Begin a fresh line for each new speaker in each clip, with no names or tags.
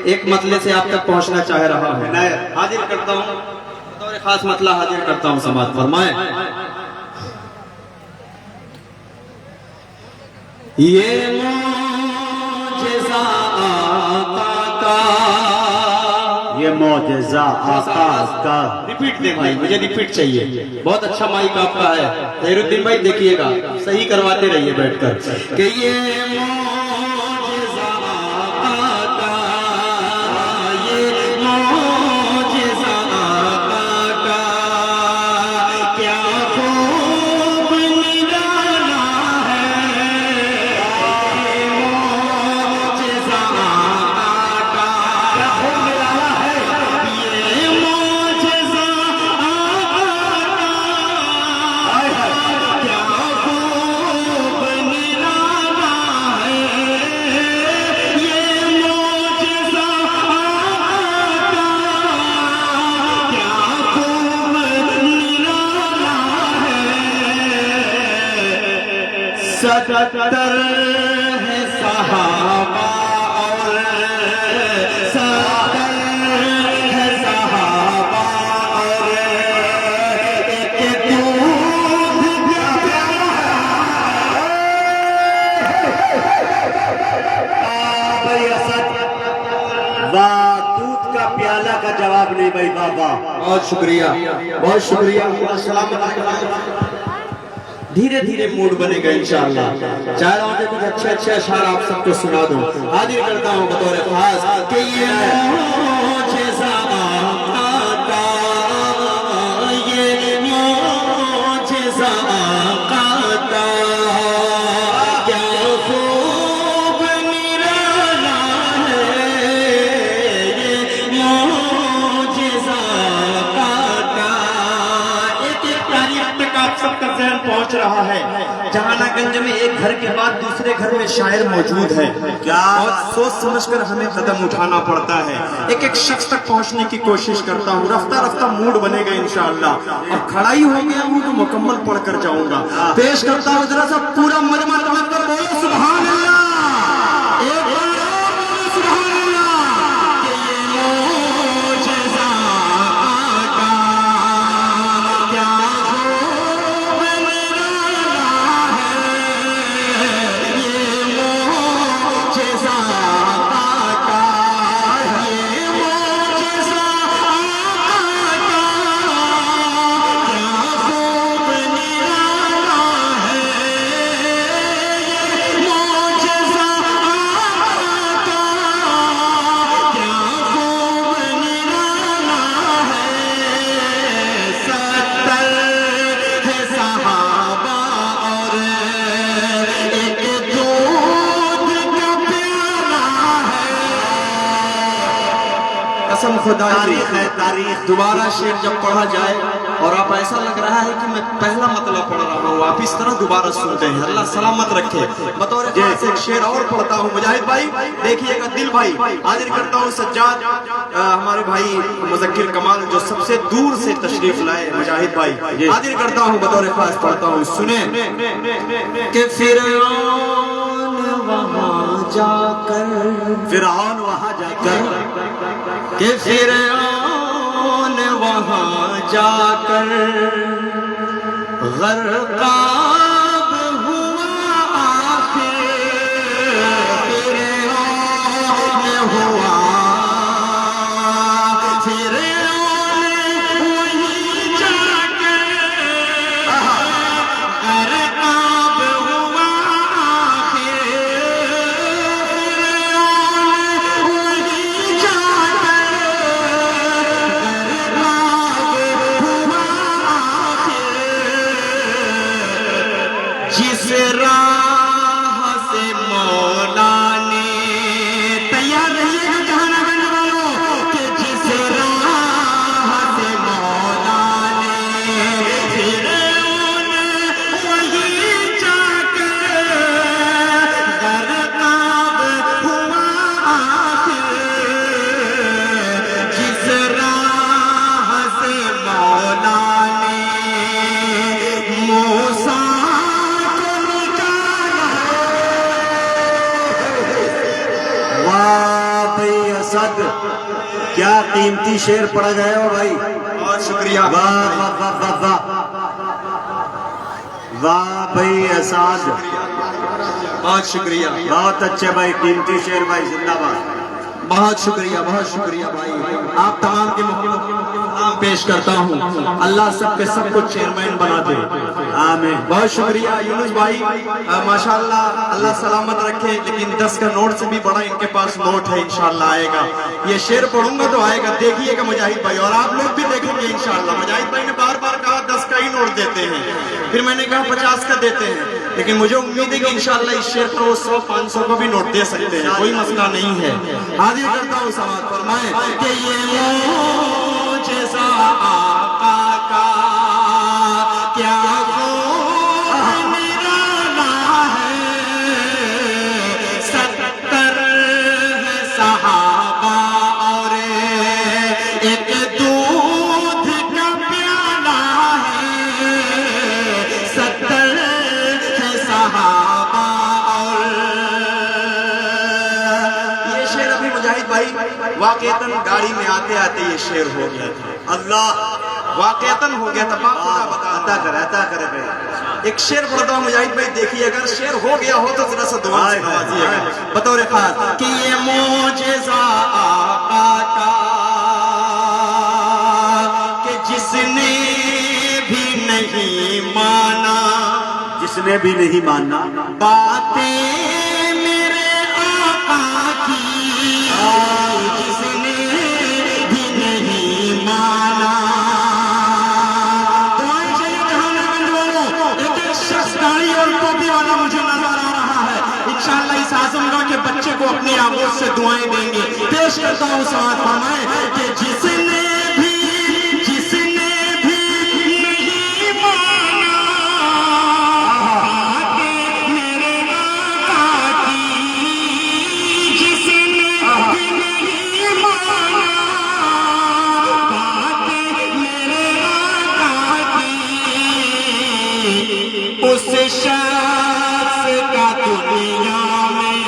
एक मतले से आप तक पहुंचना चाह रहा हूं। मैं हाजिर करता हूं, बतौर खास मतला हाजिर करता हूं। समाज फरमाए। ये मौजिज़ा आका का,
ये मौजिज़ा आका का।
रिपीट दे भाई, मुझे रिपीट चाहिए। बहुत अच्छा माइक आपका है ज़हीरुद्दीन भाई, देखिएगा सही करवाते रहिए बैठकर कि ये मौजिज़ा आका का, ये मौजिज़ा आका का, क्या खूब निराला है। ये मौजिज़ा आका का, क्या खूब निराला है। ये मौजिज़ा सत्तर है सहाबा और सत्तर है सहाबा और एक दूध
वाह, दूध का प्याला का जवाब नहीं भाई बाबा।
बहुत शुक्रिया, बहुत शुक्रिया। धीरे धीरे मूड बनेगा इंशाअल्लाह। चाह रहा हूँ कि कुछ अच्छे अच्छे अशआर आप सबको सुना दूं। हाजिर करता हूँ बतौर खास कि ये मौजिज़ा आका का, ये मौजिज़ा आका का, क्या खूब निराला है। ये मौजिज़ा आका का। एक तारीफ तक आप सबका ज़हन पहुंच रहा है। जहानागंज में एक घर के बाद दूसरे घर में शायर मौजूद है। क्या बहुत सोच समझकर हमें कदम उठाना पड़ता है। एक एक शख्स तक पहुंचने की कोशिश करता हूँ। रफ्ता रफ्ता मूड बनेगा इंशाअल्लाह। अब खड़ा ही हो गया हूँ तो मुकम्मल पढ़कर जाऊंगा। पेश करता हूँ जरा सा पूरा मजमा तमक कर बोलो सुभान अल्लाह। एक बार और बोलो सुभान अल्लाह। कि ये मौजिज़ा आका, क्या खूब निराला है। ये मौजिज़ा आका, ये मौजिज़ा आका, क्या खूब निराला है। ये मौजिज़ा आका, क्या खूब निराला है। सत्तर है सहाबा और एक दूध का प्याला है। कसम खुदा की,
तारीख है तारीख।
दोबारा शेर जब पढ़ा जाए और आप ऐसा लग रहा है कि मैं पहला मतलब पढ़ रहा हूँ, आप इस तरह दोबारा सुनते हैं। अल्लाह सलामत रखे। बतौर खास एक शेर और पढ़ता हूँ। मुजाहिद भाई देखिएगा, दिल भाई हाजिर करता हूँ। सज्जाद हमारे भाई मुज़क्किर कमाल जो सबसे दूर से तशरीफ लाए, मुजाहिद भाई हाजिर करता हूँ। बतौर खास पढ़ता हूँ, सुने कि फिरौन वहाँ जाकर,
फिरौन वहां जाकर,
कि फिरौन वहाँ जाकर गर्काब हुआ आखिर। फिरौन हुआ, फिरौन वहीं जाकर गर्काब हुआ आखिर। फिरौन वहीं जाकर गर्काब हुआ आखिर।
असद, क्या कीमती शेर पड़ गए हो भाई।
बहुत शुक्रिया।
वाह वाह वाह वाह वाह वाह भाई असाद,
बहुत शुक्रिया।
बहुत अच्छे भाई, कीमती शेर भाई, जिंदाबाद।
बहुत शुक्रिया भाई। आप तमाम के मुख्ताम पेश करता हूँ। अल्लाह सबके सब कुछ चेयरमैन बना दे,
आमीन।
बहुत शुक्रिया यूनुस भाई, माशाल्लाह, अल्लाह सलामत रखे। लेकिन 10 का नोट से भी बड़ा इनके पास नोट है, इंशाल्लाह आएगा। ये शेर पढ़ूंगा तो आएगा, देखिएगा मुजाहिद भाई, और आप लोग भी देखेंगे इंशाल्लाह। मुजाहिद भाई ने बार बार कहा 10 का ही नोट देते हैं, फिर मैंने कहा 50 का देते हैं, लेकिन मुझे उम्मीद है कि इंशाल्लाह इस शेर पर वो 100-500 का भी नोट दे सकते हैं, कोई मसला नहीं है। हाजिर करता हूँ समाज फरमाए कि ये मोजेज़ा आका का क्या निराला है, 70 सहाबा और एक दूध का प्याला है, 70 सहाबा। और ये शेर अभी मुजाहिद भाई वाकईतन गाड़ी में आते आते ये शेर हो गया था।
अल्लाह
वाकईतन हो गया था, बाप खुदा बता।
अता करे भाई।
एक शेर पढ़ता हूँ मुजाहिद भाई, देखिए अगर शेर हो गया हो तो जरा सा दुआ से नवाजिएगा बतौर खास कि ये मोजेज़ा आका का कि जिसने भी नहीं माना,
जिसने भी नहीं मानना
बातें मेरे आका की, जिसने भी नहीं माना। दुआएं चाहिए जहानागंज वालों, एक शख्स दाढ़ी और टोपी वाला मुझे नजर आ रहा है, इंशाअल्लाह इस आजमगढ़ के बच्चे को अपनी आवाज से दुआएं देंगे। पेश करता हूँ साथ फरमाए कि जिसने भी नहीं माना बातें मेरे आका की, जिसने भी नहीं माना बातें मेरे आका की, उस शख्स का दुनिया में,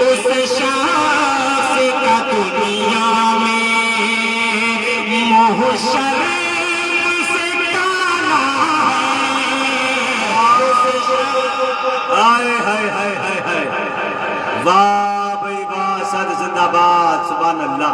उस शख्स का दुनिया में मोहशर से काला है, उस शख्स
हाय हाय हाय हाय हाय, वाह भाई वाह, सद जिंदाबाद, सुभान अल्लाह।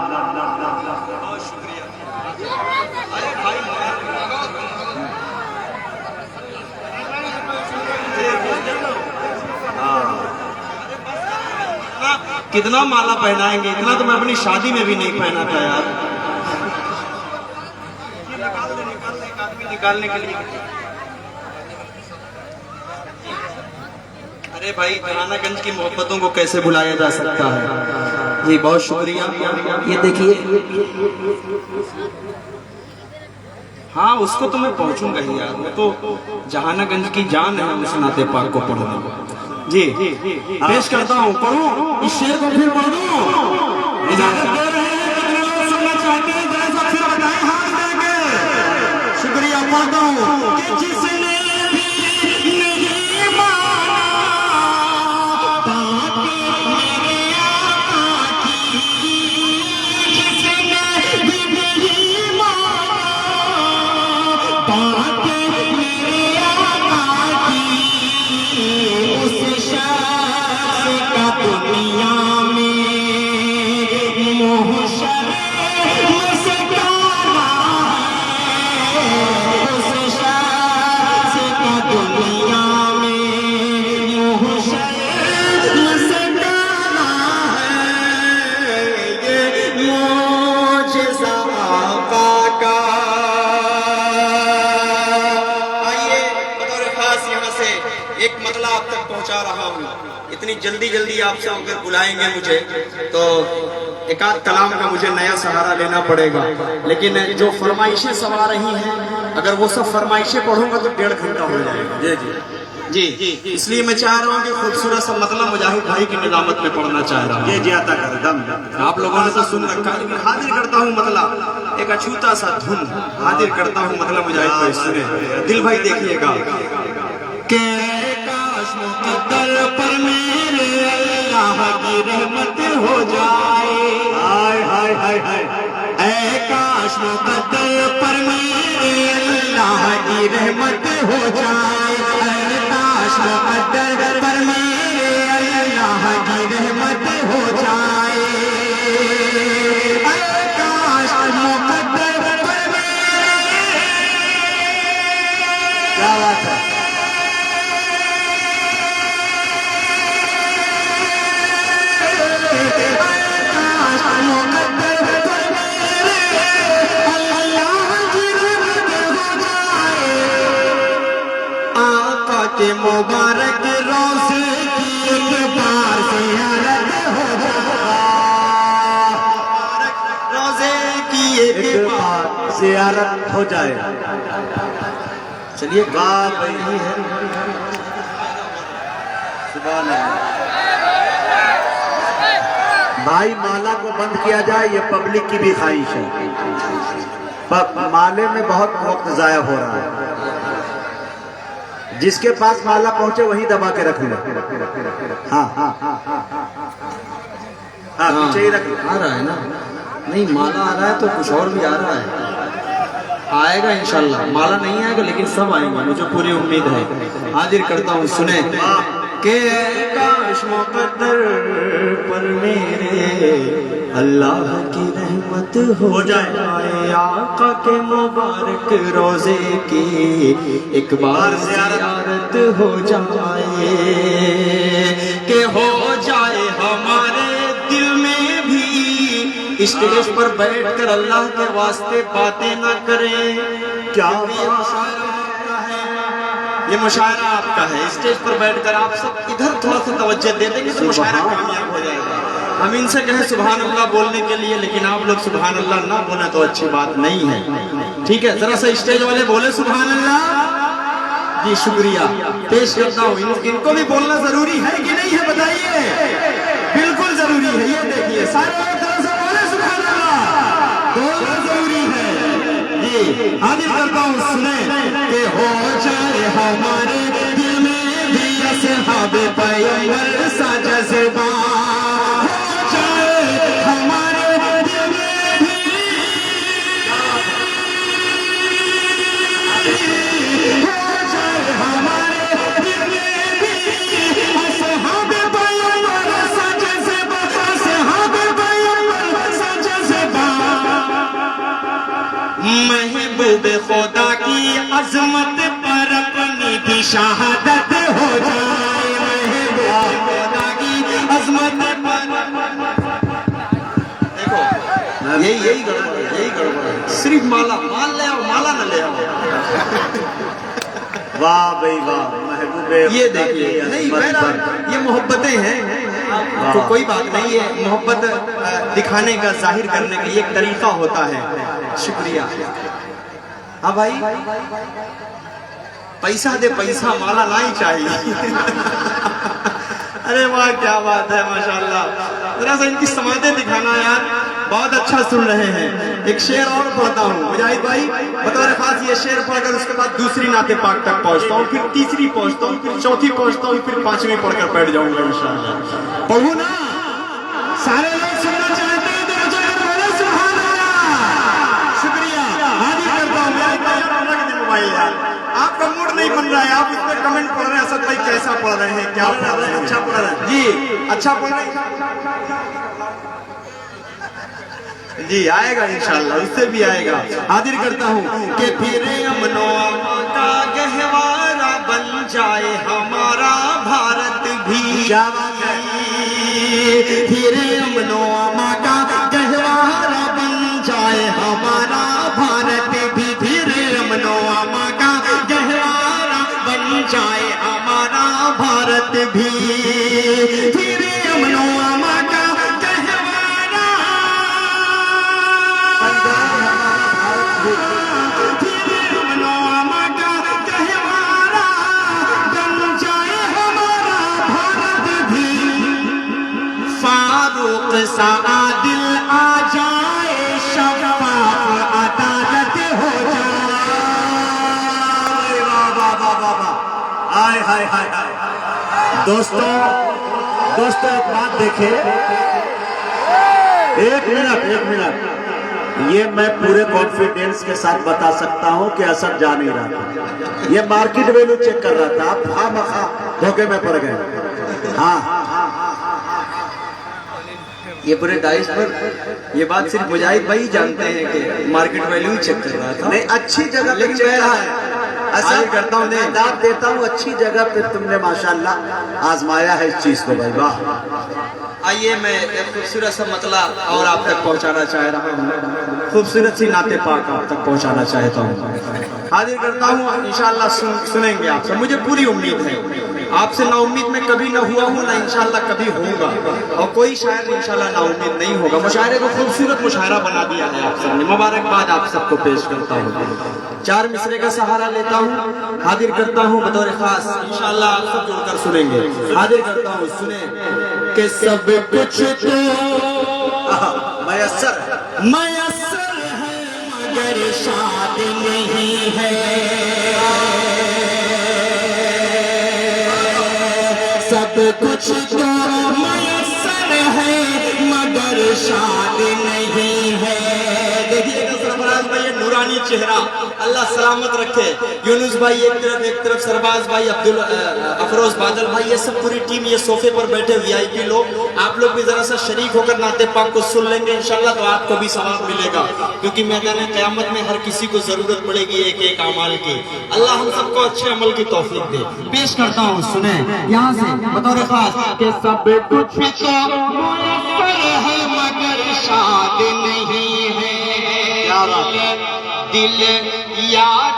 कितना माला पहनाएंगे, इतना तो मैं अपनी शादी में भी नहीं पहना था यार। निकालने के लिए अरे भाई, जहानागंज की मोहब्बतों को कैसे भुलाया जा सकता है। जी बहुत शुक्रिया। ये देखिए, हाँ उसको तो मैं पहुंचूंगा ही यार, मैं तो जहानागंज की जान है उस नाते पाक को पढ़ना। जी पेश करता हूँ, पढ़ूं इस शेर को, फिर पढ़ूं। इजाजत दे रहे हैं, कितने लोग सुनना चाहते हैं, जरा सा फिर बताएं हाथ देके। शुक्रिया। पढ़ता हूँ कि जिसने भी नहीं माना बातें मेरे आका की, जिसने भी नहीं माना बातें मेरे आका की, उस शख्स का दुनिया में मोहशर से काला है, उस शख्स का दुनिया में मोहशर से काला है, ये मोजेज़ा आका का। आइए बतौर खास यहाँ से एक मतला आप तक पहुंचा रहा हूँ। इतनी जल्दी आप सब अगर बुलाएंगे मुझे तो एक आध कलाम का मुझे नया सहारा लेना पड़ेगा, लेकिन जो फरमाइशें सब आ रही हैं, अगर वो सब फरमाइशें पढ़ूंगा तो 1.5 घंटा हो जाएगा। जी इसलिए मैं चाह रहा हूँ कि खूबसूरत सा मतलब मुजाहिद भाई की निजामत में पढ़ना चाह रहा हूँ।
ये आता कर दम।
आप लोगों ने तो सुन रखा है, लेकिन हाजिर करता हूँ मतलब एक अछूता सा धुन हाजिर करता हूँ, मतलब मुजाहिद भाई सुने, दिल भाई देखिएगा। के काश मुकद्दर पर मेरे अल्लाह की रहमत हो जाए,
हाय हाय।
ऐ काश मुकद्दर पर मेरे अल्लाह की रहमत हो जाए, ऐ काश मुकद्दर पर मेरे अल्लाह की रहमत हो जाए, ऐ काश मुकद्दर पर मेरे।
क्या बात है।
के मुबारक रोज़े की एक बार ज़ियारत हो जाए, रोज़े की एक बार
ज़ियारत हो जाए।
चलिए
वाह भाई है। सुभान अल्लाह। भाई माला को बंद किया जाए, ये पब्लिक की भी ख्वाहिश है। माले में बहुत वक्त जाया हो रहा है। जिसके पास माला पहुंचे वही दबा के रख ले। हाँ हाँ हाँ, पीछे ही रख ले।
आ रहा है ना? नहीं, माला आ रहा है तो कुछ और भी आ रहा है। आएगा इंशाल्लाह। माला नहीं आएगा लेकिन सब आएंगे, मुझे पूरी उम्मीद है। हाजिर करता हूँ, सुने के काश मुकद्दर पर मेरे अल्लाह की रहमत हो जाए, आका के मुबारक रोजे की एक बार ज़ियारत हो जाए, के हो जाए हमारे दिल में भी। स्टेज पर बैठकर अल्लाह के वास्ते बातें ना करें।
क्या
ये मुशायरा आपका है। स्टेज पर बैठकर आप सब इधर थोड़ा सा तवज्जो दे देंगे तो मुशायरा कामयाब हो जाएगा। हम इनसे कहें सुभान अल्लाह बोलने के लिए, लेकिन आप लोग सुभान अल्लाह ना बोले तो अच्छी बात नहीं है। ठीक है, जरा सा स्टेज वाले बोले सुभान अल्लाह। जी शुक्रिया, पेश करता हूँ। इनको भी बोलना जरूरी है कि नहीं है बताइए? बिल्कुल जरूरी है। ये देखिए सारे तरह से बोले सुभान अल्लाह, बोलना जरूरी है। जी हाजिर करता हूँ, सुने के हो जाए हमारे दिल में भी असहाब पैगंबर सा जज्बा, हो जाए हमारे दिल में भी, हो जाए हमारे दिल में भी असहाब पैगंबर सा जज्बा, असहाब पैगंबर सा जज्बा। महबूब खुदा की अजमत पर अपनी भी शहादत हो जाए, महबूब खुदा की अजमत पर। देखो यही गड़बड़ है, यही गड़बड़ है। सिर्फ माला मान ले आओ, माला न ले आओ।
वाह भाई वाह, महबूबे।
ये देखिए, नहीं बहरहाल ये मोहब्बतें हैं तो कोई बात नहीं है। मोहब्बत दिखाने का, जाहिर करने का एक तरीका होता है। शुक्रिया। हाँ भाई, पैसा दे पैसा, माला ना ही चाहिए। अरे वाह क्या बात है, माशाल्लाह। जरा सा इनकी समाधि दिखाना यार, बहुत अच्छा सुन रहे हैं। एक शेर और पढ़ता हूँ मुजाहिद भाई, बतौर खास ये शेर पढ़कर उसके बाद दूसरी नाते पाक तक पहुँचता हूँ, फिर तीसरी पहुँचता हूँ, फिर चौथी पहुँचता हूँ, फिर पांचवी पढ़कर बैठ जाऊंगा इंशाअल्लाह। पढ़ू ना, सारे लोग सुनना चाहते हैं तो मुझे बोले सुभान अल्लाह। शुक्रिया, हाजिर करता हूँ। मोबाइल यार, आपका मूड नहीं बन रहा है, आप इसमें कमेंट पढ़ रहे हैं असद भाई कैसा पढ़ रहे हैं, क्या पढ़ रहे हैं? अच्छा पढ़ रहे हैं जी, अच्छा पढ़ रहे हैं जी। आएगा इंशाल्लाह, उससे भी आएगा। हाजिर करता हूँ कि फिर अमनो का गहवारा बन जाए हमारा भारत भी। फिर अमनो का गहवारा बन जाए हमारा भारत भी, फिर अमनो का गहवारा बन जाए हमारा भारत भी, फिर अमनो का आदिल आ जाए, शफाफ अदालत हो जाए।
वाह वाह वाह वाह वाह, हाय हाय हाय हाय। दोस्तों एक बात देखें, एक मिनट, ये मैं पूरे कॉन्फिडेंस के साथ बता सकता हूं कि असद जा नहीं रहा था, ये मार्केट वैल्यू चेक कर रहा था। आप खामखा धोखे में पड़ गए। हाँ,
ये पूरे दाइश पर ये बात सिर्फ मुजाहिद भाई जानते हैं कि मार्केट वैल्यू चेक कर रहा था।
नहीं, अच्छी जगह पे
लेकिन
चेक
मैं
रहा है। ऐसा
करता हूँ, नहीं
दाद देता हूँ, अच्छी जगह पे तुमने माशाल्लाह आजमाया है इस चीज को भाई, वाह।
आइए मैं एक खूबसूरत सा मतला और आप तक पहुंचाना चाह रहा हूँ, खूबसूरत सी नाते पाक आप तक पहुंचाना चाहता हूँ। हाजिर करता हूँ, इंशाल्लाह सुनेंगे आप सब, मुझे पूरी उम्मीद है। आपसे ना उम्मीद में कभी ना हुआ हूँ, ना इंशाल्लाह कभी होगा, और कोई शायर इंशाल्लाह ना उम्मीद नहीं होगा। मुशायरे को खूबसूरत मुशायरा बना दिया है आप सबने, मुबारकबाद आप सबको पेश करता हूँ। 4 मिसरे का सहारा लेता हूँ, हाजिर करता हूँ बतौर खास, इंशाल्लाह आप सब जुड़कर सुनेंगे। हाजिर करता हूँ, सुने कि सब कुछ तो
मयस्सर
है मगर शादी नहीं है, सब कुछ तो मयस्सर है मगर शादी नहीं है। देखिएगा सरफराज भाई, ये नूरानी चेहरा, अल्लाह सलामत रखे। यूनुस भाई एक तरफ सरबाज भाई, अफरोज बादल भाई, ये सब पूरी टीम ये सोफे पर बैठे वीआईपी लोग, आप लोग भी जरा सा शरीक होकर नाते पाक को सुन लेंगे इंशाल्लाह, तो आपको भी सवाब मिलेगा, क्योंकि मैदान क़यामत में हर किसी को जरूरत पड़ेगी एक एक अमाल की। अल्लाह हम सबको अच्छे अमल की तौफीक दे। पेश करता हूँ, सुने यहाँ से बतौर खास के सब कुछ तो मुयस्सर है मगर शादी नहीं है, दिल यार